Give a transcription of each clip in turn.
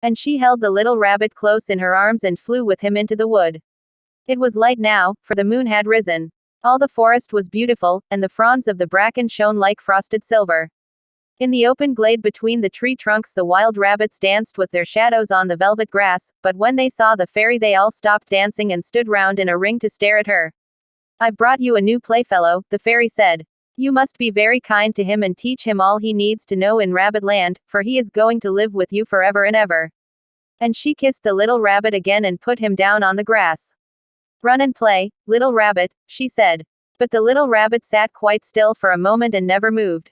And she held the little rabbit close in her arms and flew with him into the wood. It was light now, for the moon had risen. All the forest was beautiful, and the fronds of the bracken shone like frosted silver. In the open glade between the tree trunks the wild rabbits danced with their shadows on the velvet grass, but when they saw the fairy they all stopped dancing and stood round in a ring to stare at her. "I've brought you a new playfellow," the fairy said. "You must be very kind to him and teach him all he needs to know in Rabbit Land, for he is going to live with you forever and ever." And she kissed the little rabbit again and put him down on the grass. "Run and play, little rabbit," she said. But the little rabbit sat quite still for a moment and never moved.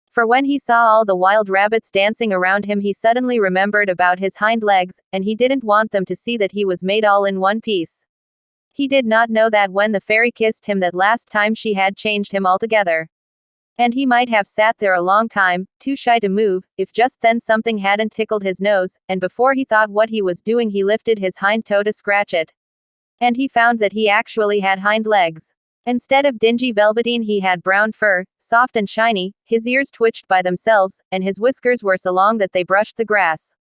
For when he saw all the wild rabbits dancing around him, he suddenly remembered about his hind legs, and he didn't want them to see that he was made all in one piece. He did not know that when the fairy kissed him that last time she had changed him altogether. And he might have sat there a long time, too shy to move, if just then something hadn't tickled his nose, and before he thought what he was doing he lifted his hind toe to scratch it. And he found that he actually had hind legs. Instead of dingy velveteen he had brown fur, soft and shiny, his ears twitched by themselves, and his whiskers were so long that they brushed the grass.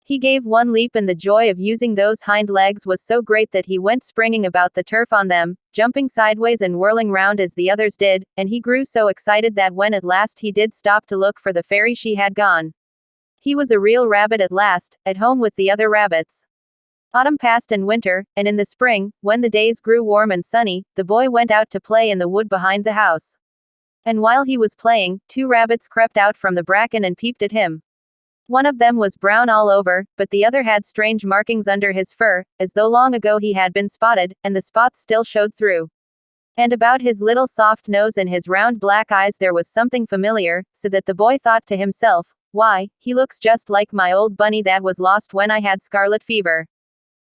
He gave one leap and the joy of using those hind legs was so great that he went springing about the turf on them, jumping sideways and whirling round as the others did, and he grew so excited that when at last he did stop to look for the fairy she had gone. He was a real rabbit at last, at home with the other rabbits. Autumn passed and winter, and in the spring, when the days grew warm and sunny, the boy went out to play in the wood behind the house. And while he was playing, 2 rabbits crept out from the bracken and peeped at him. One of them was brown all over, but the other had strange markings under his fur, as though long ago he had been spotted, and the spots still showed through. And about his little soft nose and his round black eyes there was something familiar, so that the boy thought to himself, "Why, he looks just like my old bunny that was lost when I had scarlet fever."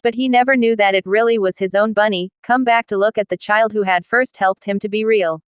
But he never knew that it really was his own bunny, come back to look at the child who had first helped him to be real.